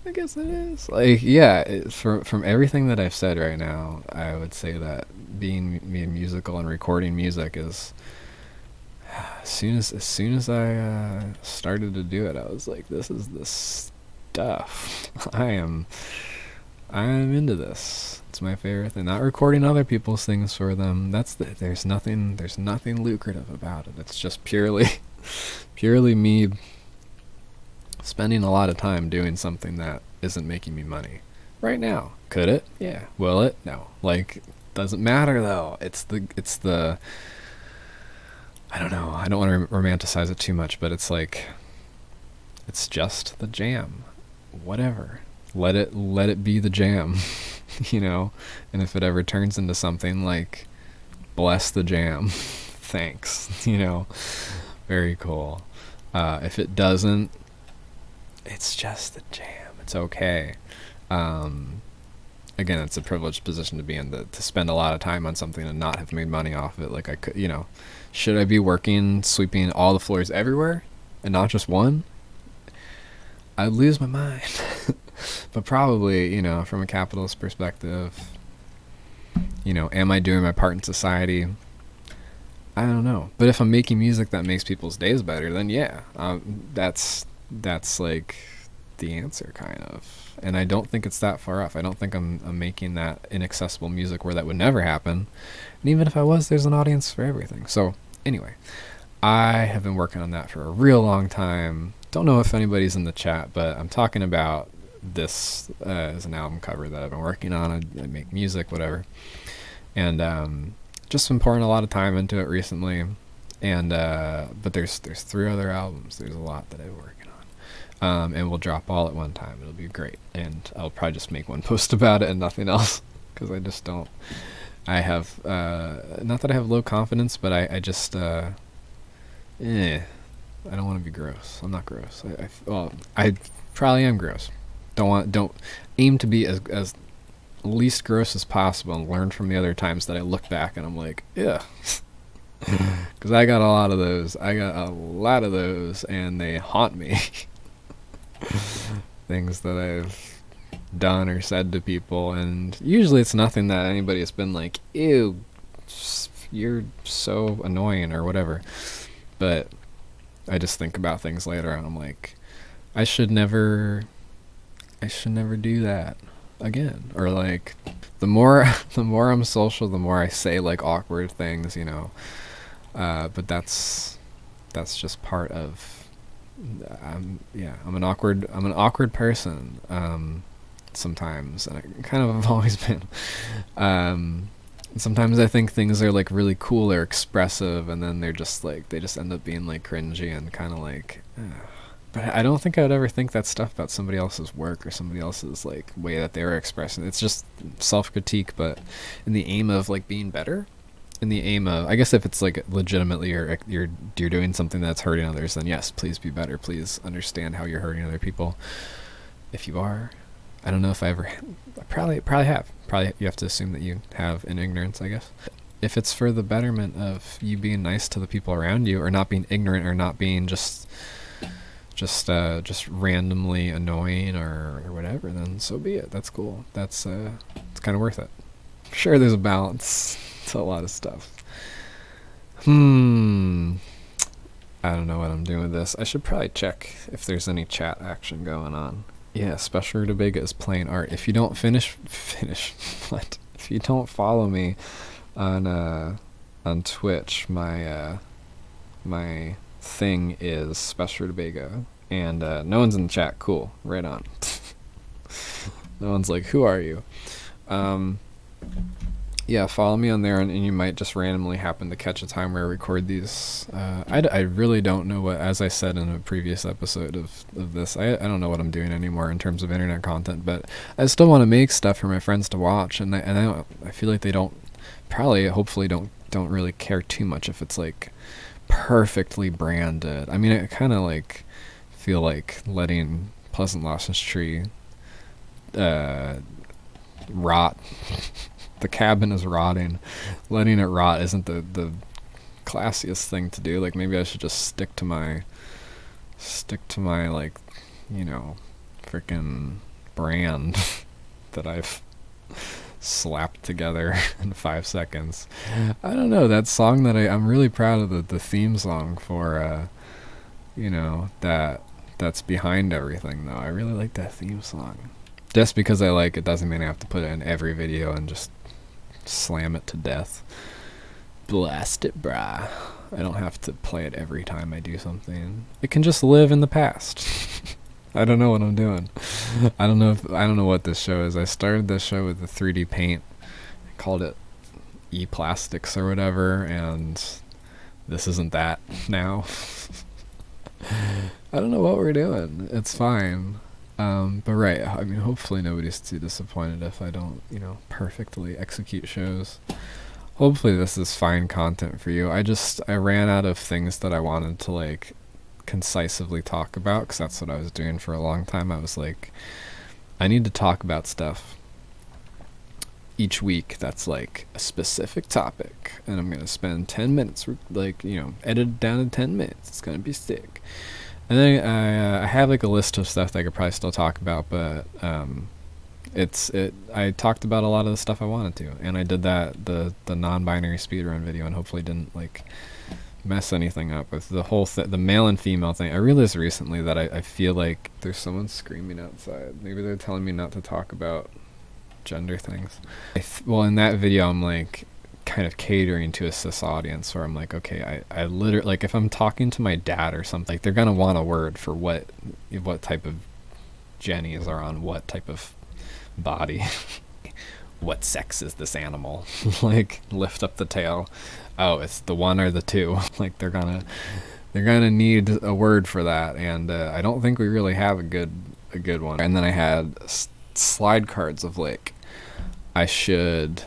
Speaker 1: I guess it is. Like, yeah, from everything that I've said right now, I would say that being musical and recording music is... As soon as I started to do it, I was like, this is the stuff. I'm into this. It's my favorite thing. Not recording other people's things for them. There's nothing lucrative about it. It's just purely me spending a lot of time doing something that isn't making me money. Right now. Could it? Yeah. Will it? No. Like, doesn't matter though. It's the I don't know. I don't want to romanticize it too much, but it's like, it's just the jam. Whatever. Let it be the jam, you know? And if it ever turns into something, like, bless the jam. Thanks, you know? Very cool. If it doesn't, it's just the jam. It's okay. Again, it's a privileged position to be in, to spend a lot of time on something and not have made money off of it. Like, I could, you know, should I be working, sweeping all the floors everywhere and not just one? I'd lose my mind. But probably, you know, from a capitalist perspective, you know, am I doing my part in society? I don't know. But if I'm making music that makes people's days better, then yeah, that's like the answer, kind of. And I don't think it's that far off. I don't think I'm making that inaccessible music where that would never happen. And even if I was, there's an audience for everything. So anyway, I have been working on that for a real long time. Don't know if anybody's in the chat, but I'm talking about this as an album cover that I've been working on. I make music, whatever. And just been pouring a lot of time into it recently. And but there's 3 other albums. There's a lot that I've been working on. And we'll drop all at one time. It'll be great. And I'll probably just make one post about it and nothing else, because I just don't... I have... not that I have low confidence, but I just... I don't want to be gross. I'm not gross. Well, I probably am gross. Don't aim to be as least gross as possible, and learn from the other times that I look back and I'm like, yeah. Because I got a lot of those. And they haunt me. Things that I've done or said to people, and usually it's nothing that anybody has been like, ew, you're so annoying or whatever. But I just think about things later and I'm like, I should never do that again. Or like, the more I'm social, the more I say like awkward things, you know. But that's just part of... I'm an awkward person sometimes, and I kind of have always been. Sometimes I think things are like really cool or expressive, and then they just end up being like cringy and kind of like But I don't think I would ever think that stuff about somebody else's work or somebody else's like way that they were expressing. It's just self-critique, but in the aim of like being better. In the aim of, I guess if it's like legitimately you're doing something that's hurting others, then yes, please be better. Please understand how you're hurting other people. If you are, I don't know if I ever, I probably have. Probably you have to assume that you have in ignorance, I guess. If it's for the betterment of you being nice to the people around you, or not being ignorant, or not being just randomly annoying or whatever, then so be it. That's cool. It's kind of worth it. Sure, there's a balance to a lot of stuff. I don't know what I'm doing with this. I should probably check if there's any chat action going on. Yeah, Special Rutabaga is playing art. If you don't finish what? If you don't follow me on Twitch, my my thing is Special Rutabaga, and no one's in the chat. Cool, right on. No one's like, who are you? Yeah, follow me on there, and you might just randomly happen to catch a time where I record these. I really don't know what, as I said in a previous episode of this, I don't know what I'm doing anymore in terms of internet content, but I still want to make stuff for my friends to watch, and I feel like they don't, hopefully don't really care too much if it's like perfectly branded. I mean, I kind of like feel like letting Pleasant Lawson's Tree rot. The cabin is rotting. Letting it rot isn't the classiest thing to do. Like, maybe I should just stick to my like, you know, freaking brand that I've slapped together in 5 seconds. I don't know, that song that I'm really proud of the theme song for you know, that's behind everything though. I really like that theme song. Just because I like it doesn't mean I have to put it in every video and just slam it to death. Blast it, brah. I don't have to play it every time I do something. It can just live in the past. I don't know what I'm doing. I don't know what this show is. I started this show with the 3D paint. I called it E-Plastics or whatever, and this isn't that now. I don't know what we're doing. It's fine. But right, I mean, hopefully nobody's too disappointed if I don't, you know, perfectly execute shows. Hopefully this is fine content for you. I ran out of things that I wanted to, like, concisely talk about, because that's what I was doing for a long time. I was like, I need to talk about stuff each week that's, like, a specific topic, and I'm going to spend 10 minutes, like, you know, edit down to 10 minutes. It's going to be sick. And then I have like a list of stuff that I could probably still talk about, but I talked about a lot of the stuff I wanted to, and I did that the non-binary speedrun video, and hopefully didn't like mess anything up with the whole the male and female thing. I realized recently that I feel like there's someone screaming outside. Maybe they're telling me not to talk about gender things. Well, in that video, I'm like kind of catering to a cis audience, where I'm like, okay, I literally, like, if I'm talking to my dad or something, like, they're gonna want a word for what type of jennies are on what type of body. What sex is this animal? Like, lift up the tail. Oh, it's the one or the two. Like, they're gonna need a word for that, and I don't think we really have a good one. And then I had slide cards of like, I should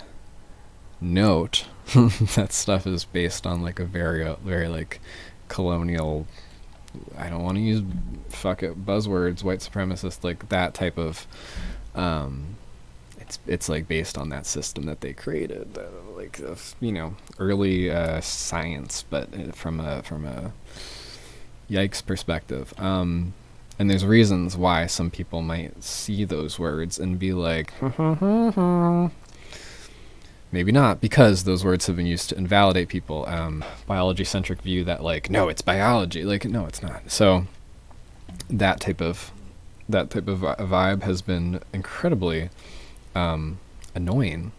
Speaker 1: note that stuff is based on like a very like colonial, I don't want to use buzzwords, white supremacist, like that type of it's like based on that system that they created, like you know, early science, but from a yikes perspective. And there's reasons why some people might see those words and be like, maybe not, because those words have been used to invalidate people. Biology-centric view that, like, no, it's biology. Like, no, it's not. So that type of vibe has been incredibly annoying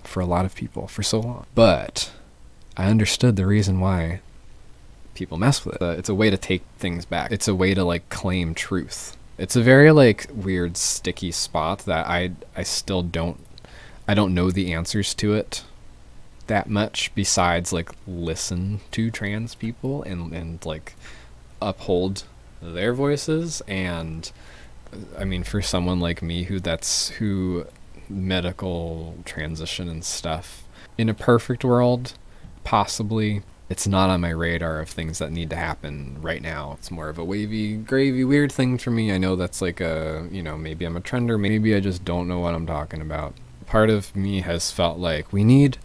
Speaker 1: for a lot of people for so long. But I understood the reason why people mess with it. It's a way to take things back. It's a way to, like, claim truth. It's a very, like, weird, sticky spot that I still don't know the answers to it that much, besides like listen to trans people and like uphold their voices. And I mean, for someone like me who medical transition and stuff, in a perfect world, possibly it's not on my radar of things that need to happen right now. It's more of a wavy, gravy, weird thing for me. I know that's like a, maybe I'm a trender, maybe I just don't know what I'm talking about. Part of me has felt like we need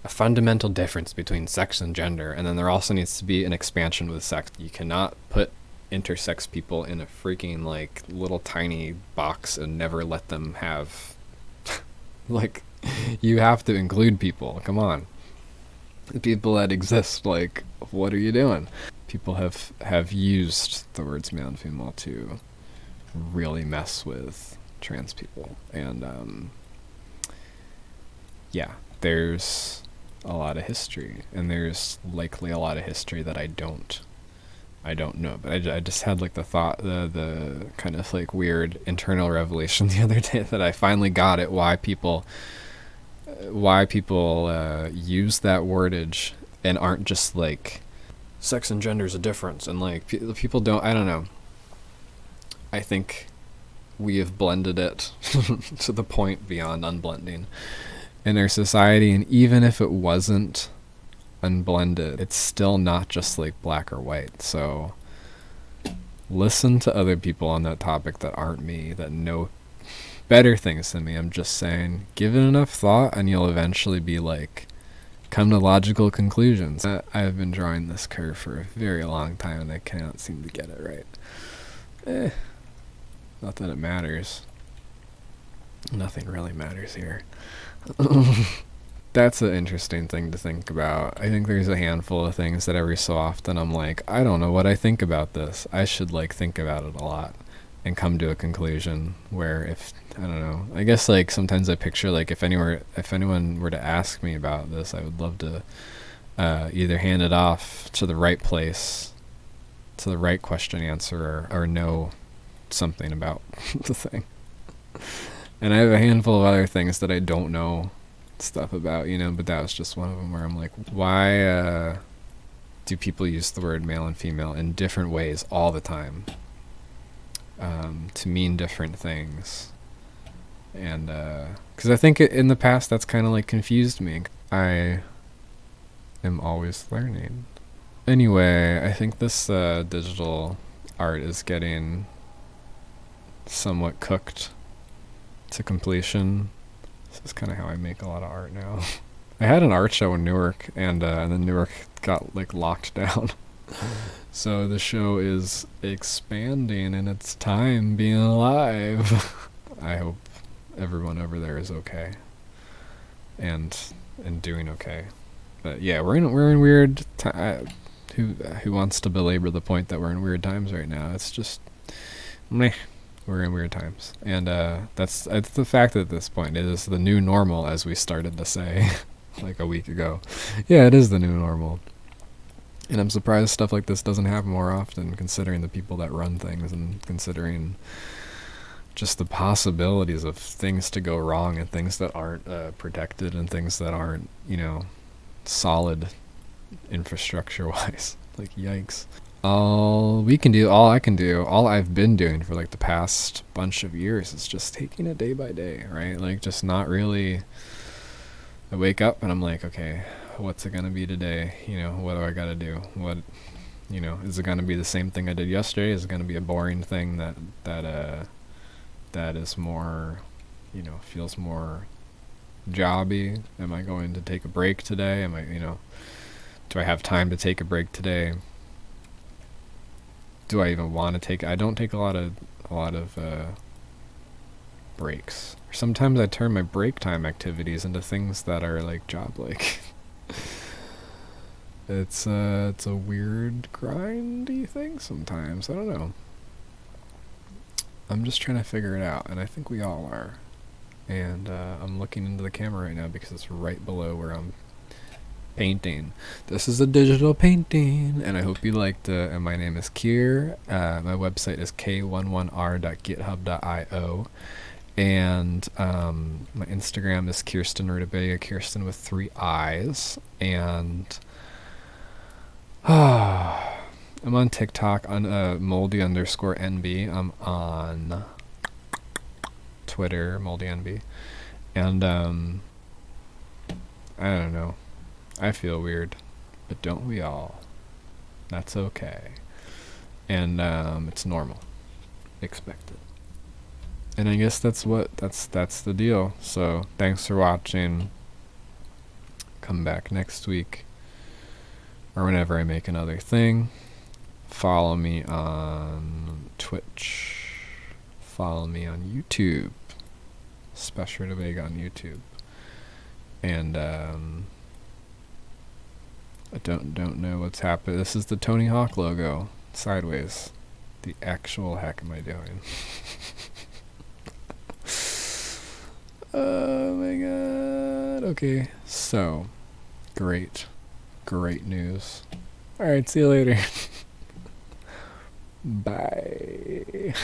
Speaker 1: a fundamental difference between sex and gender, and then there also needs to be an expansion with sex. You cannot put intersex people in a freaking like little tiny box and never let them have like, you have to include people. Come on. The people that exist, like, what are you doing? People have used the words male and female to really mess with trans people. And yeah, there's a lot of history, and there's likely a lot of history that I don't know, but I just had like the thought, the kind of like weird internal revelation the other day that I finally got it, why people use that wordage and aren't just like sex and gender is a difference, and like people don't, I don't know. I think we have blended it to the point beyond unblending in our society, and even if it wasn't unblended, it's still not just like black or white. So listen to other people on that topic that aren't me, that know better things than me. I'm just saying, give it enough thought and you'll eventually be like, come to logical conclusions. I've been drawing this curve for a very long time and I cannot seem to get it right. Not that it matters. Nothing really matters here. That's an interesting thing to think about. I think there's a handful of things that every so often I'm like, I don't know what I think about this. I should like think about it a lot and come to a conclusion where, if I don't know, I guess like sometimes I picture like if anyone were to ask me about this, I would love to either hand it off to the right place, to the right question answer, or know something about the thing. And I have a handful of other things that I don't know stuff about, but that was just one of them where I'm like, why do people use the word male and female in different ways all the time to mean different things? And because I think in the past that's kind of like confused me. I am always learning. Anyway, I think this digital art is getting somewhat cooked to completion. This is kind of how I make a lot of art now. I had an art show in Newark, and then Newark got like locked down. So the show is expanding in its time being alive. I hope everyone over there is okay and doing okay. But yeah, we're in weird who wants to belabor the point that we're in weird times right now? It's just meh. We're in weird times, and that's the fact at this point. It is the new normal, as we started to say like a week ago. Yeah, it is the new normal, and I'm surprised stuff like this doesn't happen more often, considering the people that run things and considering just the possibilities of things to go wrong and things that aren't protected and things that aren't, solid infrastructure-wise. Like, yikes. All I can do, all I've been doing for like the past bunch of years is just taking it day by day, right? Like, just not really. I wake up and I'm like, okay, what's it gonna be today? What do I gotta do? What, is it gonna be the same thing I did yesterday? Is it gonna be a boring thing that is more, feels more jobby? Am I going to take a break today? Do I have time to take a break today? Do I even want to take? I don't take a lot of breaks. Sometimes I turn my break time activities into things that are like job-like. It's a weird grindy thing sometimes. I don't know. I'm just trying to figure it out, and I think we all are. And I'm looking into the camera right now because it's right below where I'm painting. This is a digital painting, and I hope you liked it. And my name is Kier. My website is k11r.github.io, and my Instagram is Kirsten Rutabaga, Kirsten with 3 I's. And I I'm on TikTok on moldy_NB. I'm on Twitter, moldy_NB. And, I don't know. I feel weird. But don't we all? That's okay. And, it's normal. Expected. And I guess that's the deal. So, thanks for watching. Come back next week. Or whenever I make another thing. Follow me on Twitch. Follow me on YouTube. Special to Vega on YouTube. And I don't know what's happening. This is the Tony Hawk logo. Sideways. The actual heck am I doing? Oh my god. Okay. So great news. Alright, see you later. Bye.